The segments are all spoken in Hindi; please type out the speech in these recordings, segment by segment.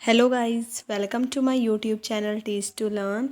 Hello guys, welcome to my YouTube channel Teach to Learn.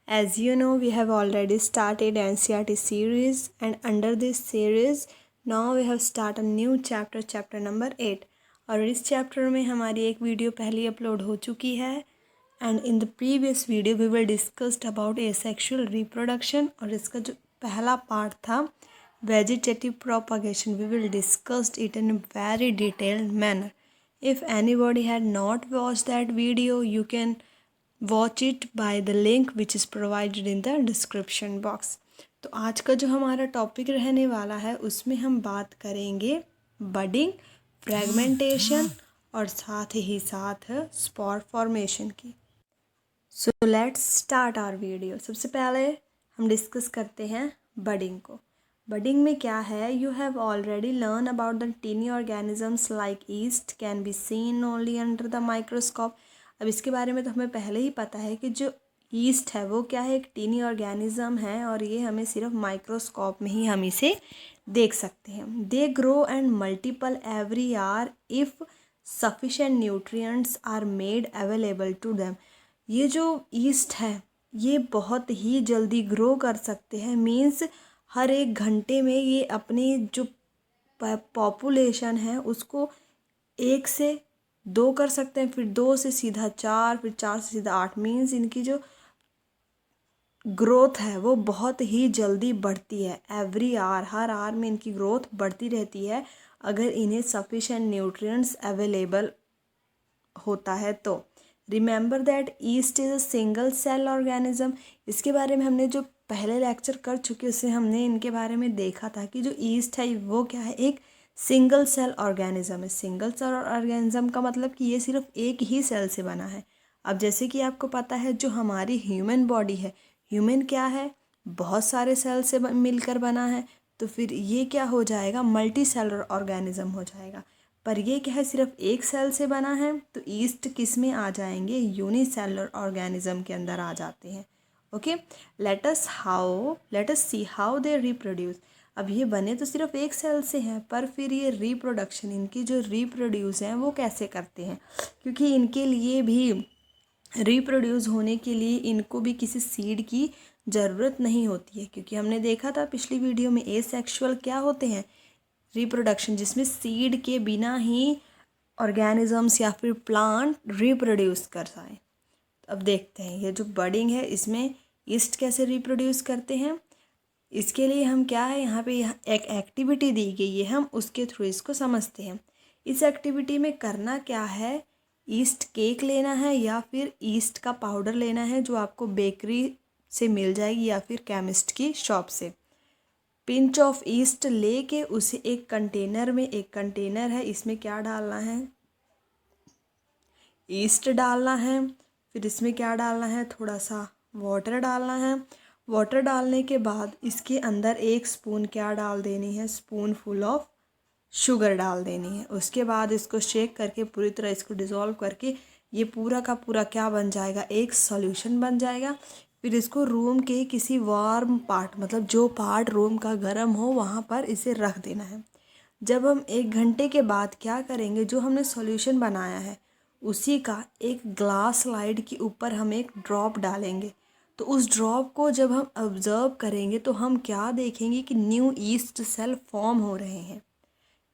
As you know, we have already started NCERT series, and under this series now we have started a new chapter, chapter number 8. और इस चैप्टर में हमारी एक वीडियो पहले अपलोड हो चुकी है and in the previous video we will discussed about asexual reproduction. और इसका जो पहला पार्ट था vegetative propagation, we will discussed it in very detailed manner. If anybody had not watched that video, you can watch it by the link which is provided in the description box. तो आज का जो हमारा टॉपिक रहने वाला है उसमें हम बात करेंगे बडिंग, फ्रेगमेंटेशन और साथ ही साथ स्पॉर फॉर्मेशन की. So let's start our video. सबसे पहले हम डिस्कस करते हैं बडिंग को. बडिंग में क्या है, you have already learn about the tiny organisms like yeast can be seen only under the microscope. अब इसके बारे में तो हमें पहले ही पता है कि जो ईस्ट है वो क्या है, एक टीनी ऑर्गेनिज्म है और ये हमें सिर्फ माइक्रोस्कोप में ही हम इसे देख सकते हैं. They grow and multiple every year if sufficient nutrients are made available to them. ये जो ईस्ट है ये बहुत ही जल्दी ग्रो कर सकते हैं. मीन्स हर एक घंटे में ये अपनी जो पॉपुलेशन है उसको 1 से 2 कर सकते हैं, फिर 2 से सीधा 4, फिर 4 से सीधा 8. मीन्स इनकी जो ग्रोथ है वो बहुत ही जल्दी बढ़ती है. एवरी आवर, हर आवर में इनकी ग्रोथ बढ़ती रहती है अगर इन्हें सफिशेंट न्यूट्रिएंट्स अवेलेबल होता है तो. Remember that yeast is a single cell organism. इसके बारे में हमने जो पहले लेक्चर कर चुके उससे हमने इनके बारे में देखा था कि जो ईस्ट है वो क्या है, एक सिंगल सेल ऑर्गेनिज्म है. सिंगल सेल ऑर्गेनिज्म का मतलब कि ये सिर्फ एक ही सेल से बना है. अब जैसे कि आपको पता है जो हमारी ह्यूमन बॉडी है, ह्यूमन क्या है, बहुत सारे सेल से मिलकर बना है. तो फिर ये क्या हो जाएगा, मल्टी सेलर ऑर्गेनिज्म हो जाएगा. पर ये क्या है, सिर्फ एक सेल से बना है. तो ईस्ट किस में आ जाएंगे, यूनिसेलर ऑर्गेनिज्म के अंदर आ जाते हैं. Okay, let us see how they reproduce. अब ये बने तो सिर्फ एक सेल से हैं, पर फिर ये रिप्रोडक्शन, इनकी जो रिप्रोड्यूस हैं वो कैसे करते हैं, क्योंकि इनके लिए भी रिप्रोड्यूस होने के लिए इनको भी किसी सीड की ज़रूरत नहीं होती है. क्योंकि हमने देखा था पिछली वीडियो में एसेक्सुअल क्या होते हैं, रिप्रोडक्शन, जिसमें सीड के बिना ही ऑर्गेनिजम्स या फिर प्लांट रिप्रोड्यूस कर पाए. अब देखते हैं ये जो बडिंग है इसमें ईस्ट कैसे रिप्रोड्यूस करते हैं. इसके लिए हम क्या है, यहाँ पे एक एक्टिविटी दी गई है, हम उसके थ्रू इसको समझते हैं. इस एक्टिविटी में करना क्या है, ईस्ट केक लेना है या फिर ईस्ट का पाउडर लेना है जो आपको बेकरी से मिल जाएगी या फिर केमिस्ट की शॉप से. पिंच ऑफ ईस्ट लेके उसे एक कंटेनर में, एक कंटेनर है इसमें क्या डालना है, ईस्ट डालना है. फिर इसमें क्या डालना है, थोड़ा सा वाटर डालना है. वाटर डालने के बाद इसके अंदर 1 स्पून क्या डाल देनी है, स्पून फुल ऑफ शुगर डाल देनी है. उसके बाद इसको शेक करके पूरी तरह इसको डिज़ोल्व करके ये पूरा का पूरा क्या बन जाएगा, एक सॉल्यूशन बन जाएगा. फिर इसको रूम के किसी वार्म पार्ट, मतलब जो पार्ट रूम का गर्म हो वहाँ पर इसे रख देना है. जब हम 1 घंटे के बाद क्या करेंगे, जो हमने सॉल्यूशन बनाया है उसी का एक ग्लास स्लाइड के ऊपर हम एक ड्रॉप डालेंगे. तो उस ड्रॉप को जब हम ऑब्ज़र्व करेंगे तो हम क्या देखेंगे कि न्यू ईस्ट सेल फॉर्म हो रहे हैं.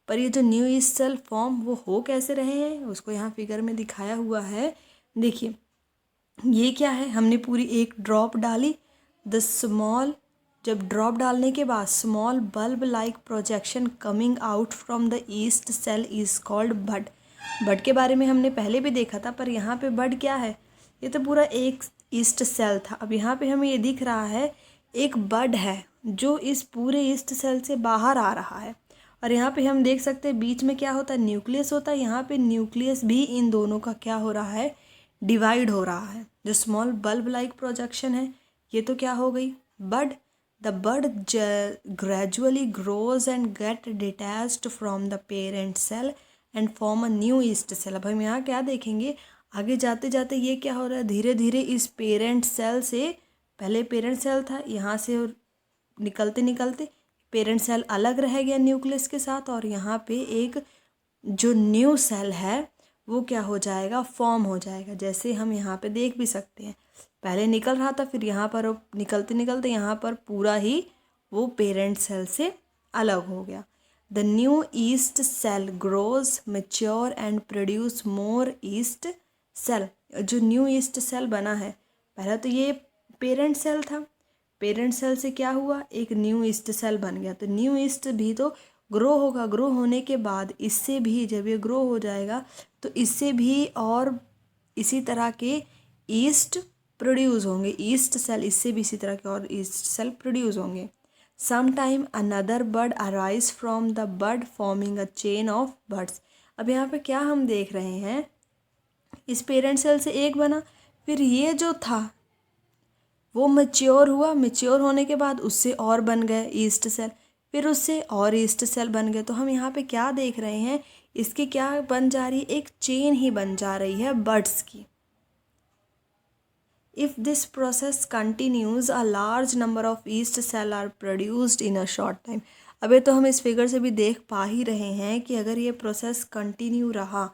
पर ये जो न्यू ईस्ट सेल फॉर्म वो हो कैसे रहे हैं, उसको यहाँ फिगर में दिखाया हुआ है. देखिए ये क्या है, हमने पूरी एक ड्रॉप डाली. द स्मॉल, जब ड्रॉप डालने के बाद small bulb like projection coming out from the yeast cell is called bud. Bud के बारे में हमने पहले भी देखा था, पर यहाँ पे बड क्या है, ये तो पूरा एक ईस्ट सेल था. अब यहाँ पे हमें ये दिख रहा है एक बड है जो इस पूरे ईस्ट सेल से बाहर आ रहा है. और यहाँ पे हम देख सकते हैं बीच में क्या होता है, न्यूक्लियस होता है. यहाँ पे न्यूक्लियस भी इन दोनों का क्या हो रहा है, डिवाइड हो रहा है. जो स्मॉल बल्ब लाइक प्रोजेक्शन है ये तो क्या हो गई, bud. The bud gradually grows and get detached from the parent cell and form a new yeast cell. अब हम यहाँ क्या देखेंगे, आगे जाते जाते ये क्या हो रहा है, धीरे धीरे इस पेरेंट सेल से, पहले पेरेंट सेल था, यहाँ से निकलते निकलते पेरेंट सेल अलग रह गया न्यूक्लियस के साथ, और यहाँ पे एक जो न्यू सेल है वो क्या हो जाएगा, फॉर्म हो जाएगा। जैसे हम यहाँ पे देख भी सकते हैं, पहले निकल रहा था, फिर यहाँ पर वो निकलते निकलते यहाँ पर पूरा ही वो पेरेंट सेल से अलग हो गया। The new yeast cell grows mature and produce more yeast cell. जो न्यू ईस्ट सेल बना है, पहले तो ये पेरेंट सेल था, पेरेंट सेल से क्या हुआ, एक न्यू ईस्ट सेल बन गया। तो न्यू ईस्ट भी तो ग्रो होगा, ग्रो होने के बाद इससे भी जब ये ग्रो हो जाएगा तो इससे भी और इसी तरह के ईस्ट प्रोड्यूस होंगे, ईस्ट सेल, इससे भी इसी तरह के और ईस्ट सेल प्रोड्यूस होंगे। Some time another bud arise from the bud forming a chain of buds. अब यहाँ पे क्या हम देख रहे हैं, इस पेरेंट सेल से एक बना, फिर ये जो था वो मैच्योर हुआ, मैच्योर होने के बाद उससे और बन गए ईस्ट सेल, फिर उससे और ईस्ट सेल बन गए। तो हम यहाँ पे क्या देख रहे हैं, इसकी क्या बन जा रही है, एक चेन ही बन जा रही है बर्ड्स की। If this process continues a large number of yeast cell are produced in a short time. अभी तो हम इस फिगर से भी देख पा ही रहे हैं कि अगर ये प्रोसेस कंटिन्यू रहा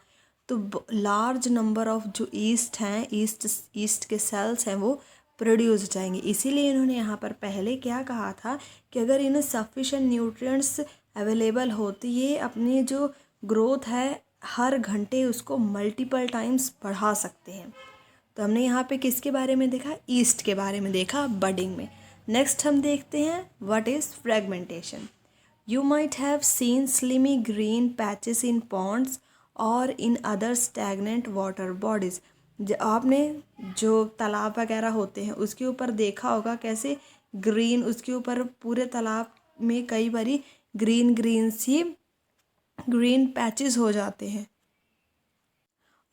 तो लार्ज नंबर ऑफ जो ईस्ट हैं, ईस्ट के सेल्स हैं वो प्रोड्यूस हो जाएंगे। इसीलिए इन्होंने यहाँ पर पहले क्या कहा था कि अगर इन्हें सफिशेंट न्यूट्रिएंट्स अवेलेबल हो तो ये अपनी जो ग्रोथ है हर घंटे उसको मल्टीपल टाइम्स बढ़ा सकते हैं। तो हमने यहाँ पे किसके बारे में देखा, ईस्ट के बारे में देखा बडिंग में। नेक्स्ट हम देखते हैं what is fragmentation. You might have seen slimy green patches in ponds और in other stagnant water bodies. आपने जो तालाब वगैरह होते हैं उसके ऊपर देखा होगा कैसे ग्रीन, उसके ऊपर पूरे तालाब में कई बारी ग्रीन ग्रीन सी ग्रीन पैचेस हो जाते हैं।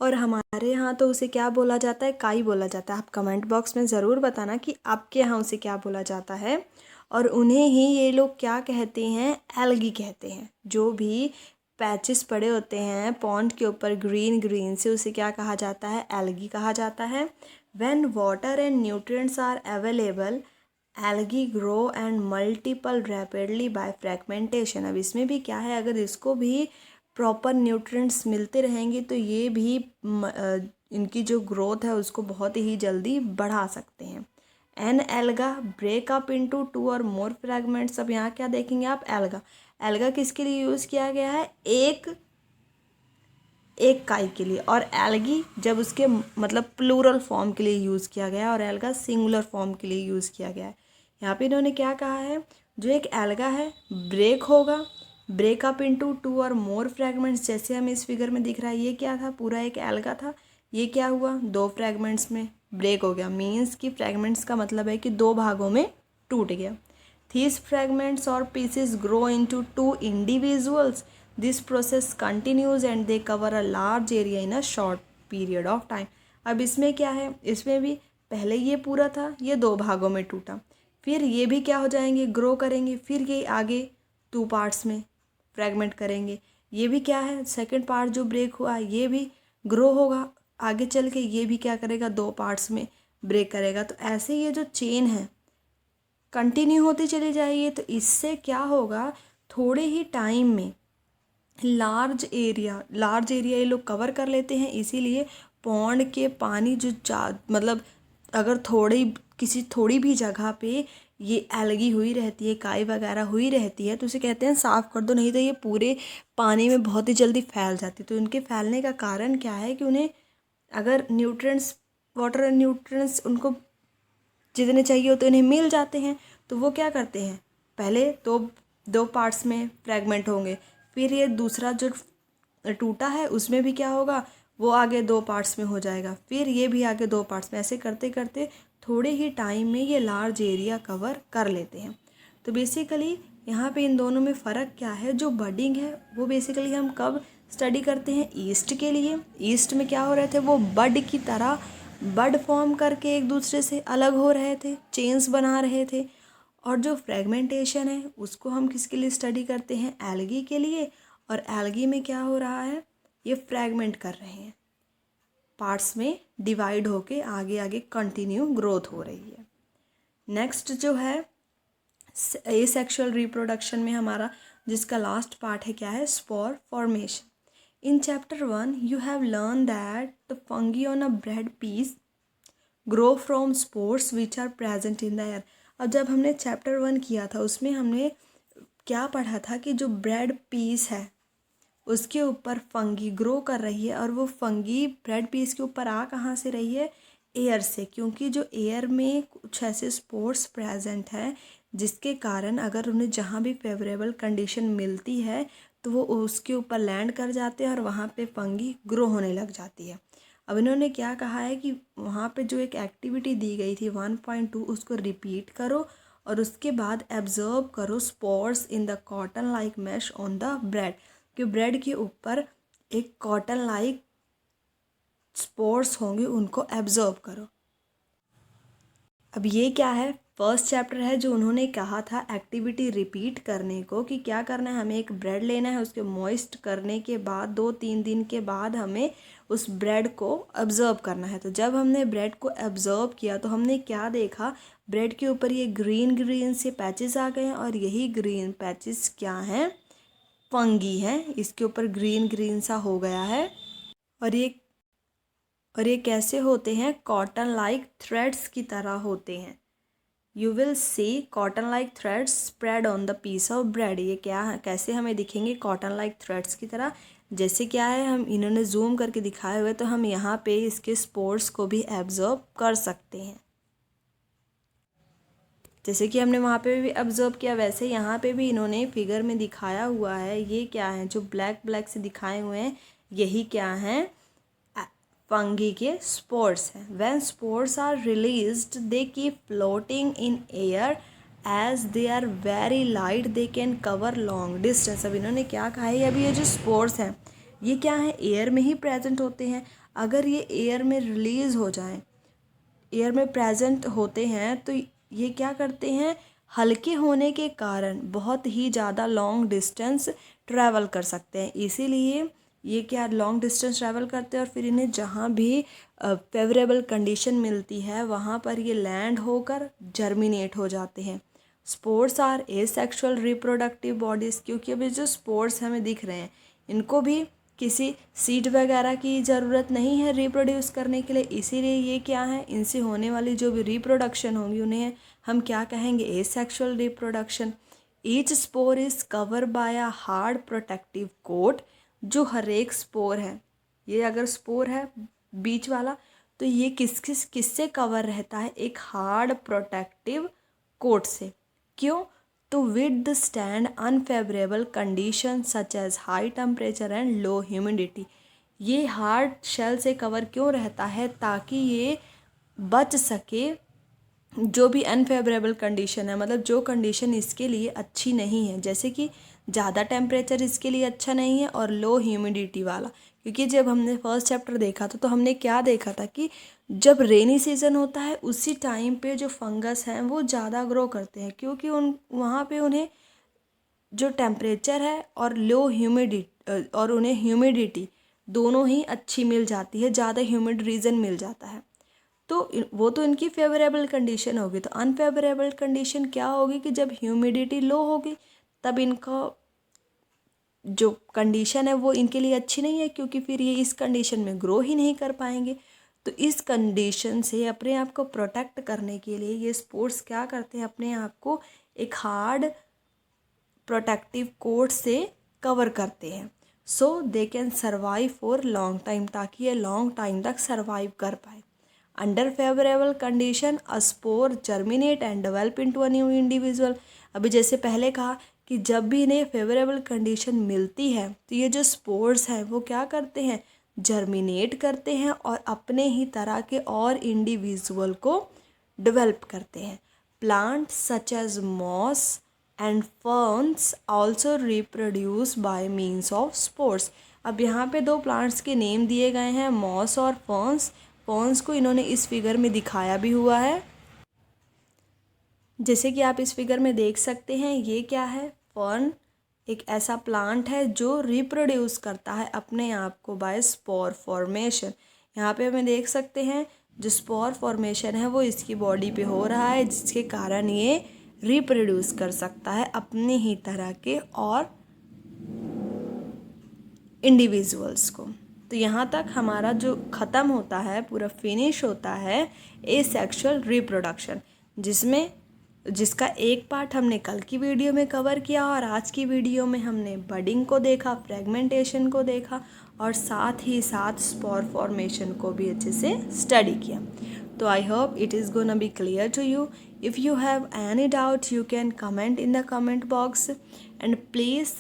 और हमारे यहाँ तो उसे क्या बोला जाता है, काई बोला जाता है। आप कमेंट बॉक्स में ज़रूर बताना कि आपके यहाँ उसे क्या बोला जाता है। और उन्हें ही ये लोग क्या कहते हैं, एल्गी कहते हैं। जो भी पैचेस पड़े होते हैं पॉन्ड के ऊपर ग्रीन ग्रीन से, उसे क्या कहा जाता है, एल्गी कहा जाता है। When water and nutrients are available algae grow and multiple rapidly by fragmentation. अब इसमें भी क्या है, अगर इसको भी प्रॉपर न्यूट्रिएंट्स मिलते रहेंगे तो ये भी इनकी जो ग्रोथ है उसको बहुत ही जल्दी बढ़ा सकते हैं। An alga break up into 2 और मोर फ्रैगमेंट्स। अब यहाँ क्या देखेंगे आप, एल्गा, एल्गा किसके लिए यूज़ किया गया है, एक काई के लिए। और एल्गी जब उसके मतलब प्लूरल फॉर्म के लिए यूज़ किया गया है और एल्गा सिंगुलर फॉर्म के लिए यूज़ किया गया है। यहाँ पे इन्होंने क्या कहा है, जो एक एल्गा है ब्रेक होगा, ब्रेक अप इनटू 2 और मोर फ्रैगमेंट्स। जैसे हमें इस फिगर में दिख रहा है, ये क्या था, पूरा एक एल्गा था, ये क्या हुआ, 2 फ्रैगमेंट्स में ब्रेक हो गया। मीन्स कि फ्रैगमेंट्स का मतलब है कि 2 भागों में टूट गया। थीस फ्रैगमेंट्स और pieces grow into 2 individuals. This process continues and they cover a large area in a short period of time. अब इसमें क्या है, इसमें भी पहले ये पूरा था, ये 2 भागों में टूटा, फिर ये भी क्या हो जाएंगे, ग्रो करेंगे, फिर ये आगे 2 पार्ट्स में फ्रैगमेंट करेंगे। ये भी क्या है, सेकंड पार्ट जो ब्रेक हुआ ये भी ग्रो होगा, आगे चल के ये भी क्या करेगा, 2 पार्ट्स में ब्रेक करेगा। तो ऐसे ये जो चेन है कंटिन्यू होती चली जाएगी। तो इससे क्या होगा, थोड़े ही टाइम में लार्ज एरिया ये लोग कवर कर लेते हैं। इसीलिए पॉन्ड के पानी जो मतलब अगर थोड़ी भी जगह पे ये एल्गी हुई रहती है, काई वगैरह हुई रहती है, तो उसे कहते हैं साफ़ कर दो, नहीं तो ये पूरे पानी में बहुत ही जल्दी फैल जाती है। तो इनके फैलने का कारण क्या है कि उन्हें अगर न्यूट्रिएंट्स, वाटर एंड न्यूट्रिएंट्स उनको जितने चाहिए होते उन्हें मिल जाते हैं, तो वो क्या करते हैं, पहले दो पार्ट्स में फ्रैगमेंट होंगे, फिर ये दूसरा जो टूटा है उसमें भी क्या होगा, वो आगे 2 पार्ट्स में हो जाएगा, फिर ये भी आगे 2 पार्ट्स में। ऐसे करते करते थोड़े ही टाइम में ये लार्ज एरिया कवर कर लेते हैं। तो बेसिकली यहाँ पे इन दोनों में फ़र्क क्या है, जो बडिंग है वो बेसिकली हम कब स्टडी करते हैं, ईस्ट के लिए। ईस्ट में क्या हो रहे थे, वो बड की तरह बड फॉर्म करके एक दूसरे से अलग हो रहे थे, चेन्स बना रहे थे। और जो फ्रेगमेंटेशन है उसको हम किसके लिए स्टडी करते हैं, एल्गी के लिए। और एल्गी में क्या हो रहा है, ये फ्रैगमेंट कर रहे हैं, पार्ट्स में डिवाइड होके आगे आगे कंटिन्यू ग्रोथ हो रही है। नेक्स्ट जो है एसेक्सुअल रिप्रोडक्शन में हमारा जिसका लास्ट पार्ट है क्या है, spore formation. In chapter 1, you have learned that the fungi on a bread piece grow from spores which are present in the air. अब जब हमने चैप्टर 1 किया था उसमें हमने क्या पढ़ा था कि जो ब्रेड पीस है उसके ऊपर फंगी ग्रो कर रही है, और वो फंगी ब्रेड पीस के ऊपर आ कहाँ से रही है? एयर से, क्योंकि जो एयर में कुछ ऐसे स्पोर्स प्रेजेंट हैं जिसके कारण अगर उन्हें जहाँ भी फेवरेबल कंडीशन मिलती है तो वो उसके ऊपर लैंड कर जाते हैं और वहाँ पे फंगी ग्रो होने लग जाती है। अब इन्होंने क्या कहा है कि वहाँ पे जो एक एक्टिविटी दी गई थी 1.2 उसको रिपीट करो और उसके बाद एब्जर्व करो spores in the cotton like mesh on the bread, कि ब्रेड के ऊपर एक कॉटन लाइक स्पोर्स होंगे, उनको एब्जर्व करो। अब ये क्या है? फर्स्ट चैप्टर है जो उन्होंने कहा था एक्टिविटी रिपीट करने को, कि क्या करना है, हमें एक ब्रेड लेना है, उसके मॉइस्ट करने के बाद 2-3 दिन के बाद हमें उस ब्रेड को ऑब्जर्व करना है। तो जब हमने ब्रेड को ऑब्जर्व किया तो हमने क्या देखा? ब्रेड के ऊपर ये ग्रीन ग्रीन से पैचेस आ गए हैं, और यही ग्रीन पैचेस क्या हैं? फंगी हैं। इसके ऊपर ग्रीन ग्रीन सा हो गया है, और ये कैसे होते हैं? कॉटन लाइक थ्रेड्स की तरह होते हैं। You will see cotton like threads spread on the piece of bread. ये क्या है, कैसे हमें दिखेंगे? कॉटन लाइक थ्रेड्स की तरह। जैसे क्या है, हम इन्होंने जूम करके दिखाए हुए, तो हम यहाँ पे इसके स्पोर्स को भी एब्जर्व कर सकते हैं। जैसे कि हमने वहाँ पे भी ऑब्जर्व किया, वैसे यहाँ पे भी इन्होंने फिगर में दिखाया हुआ है। ये क्या है जो ब्लैक ब्लैक से दिखाए हुए हैं? यही क्या हैं? फंगी के स्पोर्स हैं। When spores are released they keep floating in air as they are very light, they can cover long distance. अब इन्होंने क्या कहा है? अभी ये जो स्पोर्स हैं ये क्या है? एयर में ही प्रेजेंट होते हैं। अगर ये एयर में रिलीज हो जाएं, एयर में प्रेजेंट होते हैं, तो ये क्या करते हैं? हल्के होने के कारण बहुत ही ज़्यादा लॉन्ग डिस्टेंस ट्रैवल कर सकते हैं। इसीलिए ये क्या लॉन्ग डिस्टेंस ट्रैवल करते हैं, और फिर इन्हें जहाँ भी फेवरेबल कंडीशन मिलती है वहाँ पर ये लैंड होकर जर्मिनेट हो जाते हैं। Spores are asexual reproductive bodies, क्योंकि अभी जो स्पोर्स हमें दिख रहे हैं इनको भी किसी सीड वगैरह की ज़रूरत नहीं है रिप्रोड्यूस करने के लिए। इसीलिए ये क्या है? इनसे होने वाली जो भी रिप्रोडक्शन होगी उन्हें हम क्या कहेंगे? Asexual reproduction. Each spore is cover by a hard protective coat. जो हर एक स्पोर है, ये अगर स्पोर है बीच वाला, तो ये किससे कवर रहता है? एक हार्ड प्रोटेक्टिव कोट से। क्यों? to withstand unfavorable conditions such as high temperature and low humidity। ये हार्ड शेल से कवर क्यों रहता है? ताकि ये बच सके जो भी अनफेवरेबल कंडीशन है, मतलब जो कंडीशन इसके लिए अच्छी नहीं है, जैसे कि ज़्यादा टेम्परेचर इसके लिए अच्छा नहीं है और लो ह्यूमिडिटी वाला। क्योंकि जब हमने फर्स्ट चैप्टर देखा था तो हमने क्या देखा था कि जब रेनी सीज़न होता है उसी टाइम पे जो फंगस हैं वो ज़्यादा ग्रो करते हैं, क्योंकि वहाँ पे उन्हें जो टेम्परेचर है और लो ह्यूमिडिटी और उन्हें ह्यूमिडिटी दोनों ही अच्छी मिल जाती है, ज़्यादा ह्यूमिड रीजन मिल जाता है। तो वो तो इनकी फेवरेबल कंडीशन होगी। तो अनफेवरेबल कंडीशन क्या होगी? कि जब ह्यूमिडिटी लो होगी तब इनका जो कंडीशन है वो इनके लिए अच्छी नहीं है, क्योंकि फिर ये इस कंडीशन में ग्रो ही नहीं कर पाएंगे। तो इस कंडीशन से अपने आप को प्रोटेक्ट करने के लिए ये स्पोर्ट्स क्या करते हैं? अपने आप को एक हार्ड प्रोटेक्टिव कोट से कवर करते हैं। So they can survive for long time, ताकि ये लॉन्ग टाइम तक सर्वाइव कर पाए। Under favourable condition a spore germinate and develop into a new individual. अभी जैसे पहले कहा कि जब भी इन्हें फेवरेबल कंडीशन मिलती है तो ये जो स्पोर्स हैं वो क्या करते हैं? जर्मिनेट करते हैं और अपने ही तरह के और इंडिविजुअल को डेवलप करते हैं। Plant such as moss and ferns also reproduce by means of spores. अब यहाँ पे दो प्लांट्स के नेम दिए गए हैं, मॉस और फर्न्स। फर्न्स को इन्होंने इस फिगर में दिखाया भी हुआ है, जैसे कि आप इस फिगर में देख सकते हैं। ये क्या है? फर्न एक ऐसा प्लांट है जो रिप्रोड्यूस करता है अपने आप को बाय स्पोर फॉर्मेशन। यहाँ पे हमें देख सकते हैं जो स्पोर फॉर्मेशन है वो इसकी बॉडी पे हो रहा है, जिसके कारण ये रिप्रोड्यूस कर सकता है अपने ही तरह के और इंडिविजुअल्स को। तो यहाँ तक हमारा जो ख़त्म होता है, पूरा फिनिश होता है एसेक्सुअल रिप्रोडक्शन, जिसका एक पार्ट हमने कल की वीडियो में कवर किया और आज की वीडियो में हमने बडिंग को देखा, फ्रेगमेंटेशन को देखा और साथ ही साथ स्पोर फॉर्मेशन को भी अच्छे से स्टडी किया। तो I hope it is gonna be clear to you. If you have any doubt you can comment in the comment box and please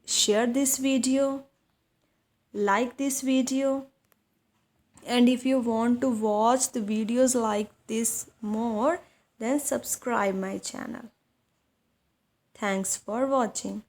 share this video, like this video, and if you want to watch the videos like this more, then subscribe my channel. Thanks for watching.